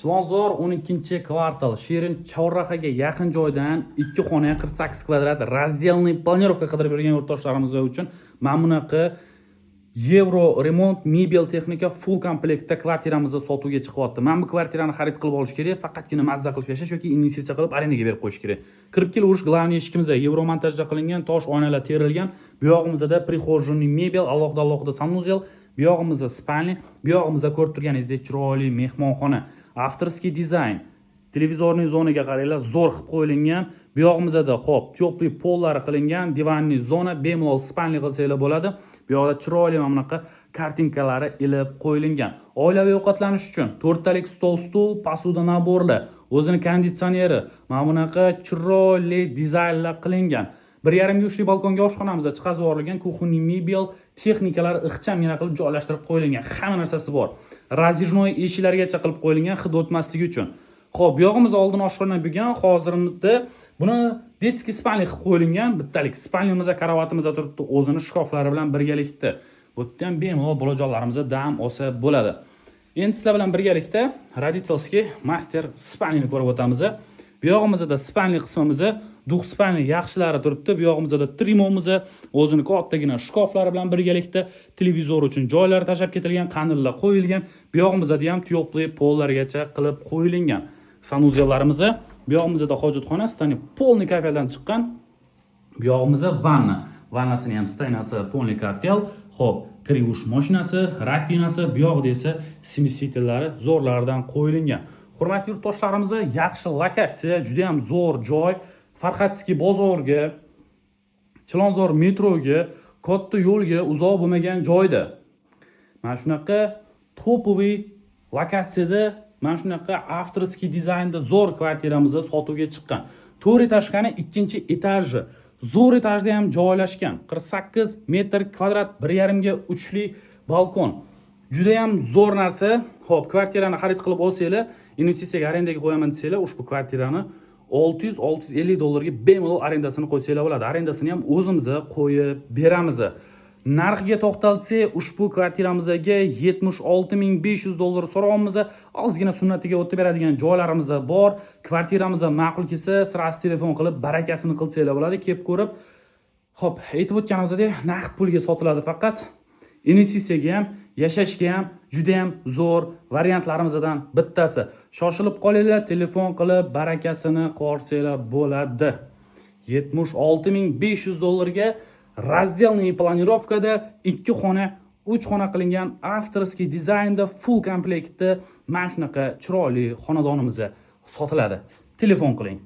Chilonzor 12-kvartal Shirin chorrahaga yaqin joydan 2 xona 48 kvadrat razdelniy planirovka qidirib yurgan yurtdoshlarimiz uchun mana bunaqa Euro remont mebel texnika full komplektda kvartiramizni sotuvga chiqyapti. Men bu kvartirani xarid qilib olish kerak, faqatgina mazza qilib yashash yoki investitsiya qilib arendaga berib qo'yish kerak. Kirib kelish glavniy eshigimizda Euro montajda qilingan tosh oynalar terilgan. Bu yog'imizda prixojniy mebel, alohida sanuzel, bu yog'imizda spalni, bu yog'imizda ko'rib turganingizdek chiroyli mehmonxona. Avtorskiy dizayn. Televizorning zonaga qaranglar, zo'r qilib qo'yilgan. Bu yog'imizda xo'p, teplый pollari qilingan, divanli zona, bemalol spalni qilsanglar bo'ladi. Bu yoqda chiroyli mana bunaqa kartinkalari ilib qo'yilgan. Oilaviy ovqatlanish uchun 4 talik stul, posuda naborlar, o'zini konditsioneri, mana bunaqa chiroyli dizaynlar qilingan. 1,5 yoshli balkonga oshxonamizda chiqazib yuborilgan kuxonniy mebel texnikalari ixchamgina qilib joylashtirib qo'yilgan. Hamma narsasi bor. Razdejnoy eshiklargacha qilib qo'yilgan hid o'tmasligi uchun. Xo'p, bu yog'imiz oldin oshxona bo'lgan, hozirda buni detskiy spalni qilib qo'yilgan. Bittalik spalnimizda karavatimizda turibdi, o'zini shkoflari bilan birgalikda. Bu yerda ham bemalol bolajonlarimizga dam olsa bo'ladi. Endi sizlar bilan birgalikda Raditelskiy master spalnini ko'rib o'tamiz. Bu yog'imizda spalni qismimizda duh spalni yaxshilari turibdi. Bu yog'imizda trimomiz, o'zini kattagina shkoflari bilan birgalikda televizor uchun joylar tashab ketilgan, qanillar qo'yilgan. Bu yog'imizda ham teplый pollargacha qilib qo'yilgan. Sanuzellarimiz, bu yog'imizda hojatxona, stani polniy kafeldan chiqqan. Bu yog'imizda vanna. Vannasini ham stanasi polniy kafel. Xo'p, kirish mashinasi, rakinasi, bu yoqda esa smesitellari zo'rlardan qo'yilgan. Hurmatli yurtdoshlarimiz, yaxshi lokatsiya, juda ham zo'r joy. Farxatskiy bozorga, Chilonzor metroga, katta yo'lga uzoq bo'lmagan joyda. Mana shunaqa topoviy lokatsiyada, mana shunaqa avtorskiy dizaynda zo'r kvartiramiz sotuvga chiqqan. 4 etajkani 2-etaji. Zo'r etajda ham joylashgan. 48 metr kvadrat 1,5 ga 3li balkon. Juda ham zo'r narsa. Xo'p, kvartirani xarid qilib olsanglar, investitsiyaga arendaga qo'yaman desanglar, ushbu kvartirani 600-650 dollarga bemalol arendasini qo'ysanglar bo'ladi. Arendasini ham o'zimiz qo'yib beramiz. Narxiga to'xtalsak, ushbu kvartiramizga 76.500 dollar so'rayapmiz. Ozgina sunnatiga o'tib beradigan joylarimiz bor. Kvartiramiz ma'qul kelsa, sirasi telefon qilib barakasini qilsanglar bo'ladi, kelib ko'rib. Xo'p, aytib o'tganimizdek, naqd pulga sotiladi faqat. Investitsiyaga ham, yashashga ham juda ham zo'r variantlarimizdan bittasi. Shoshilib qolinglar, telefon qilib barakasini qo'rsanglar bo'ladi. 76.500 dollarga razdelniy planirovkada 2 xona, 3 xona qilingan avtorskiy dizaynda full komplektda mana shunaqa chiroyli xonadonimiz sotiladi. Telefon qiling.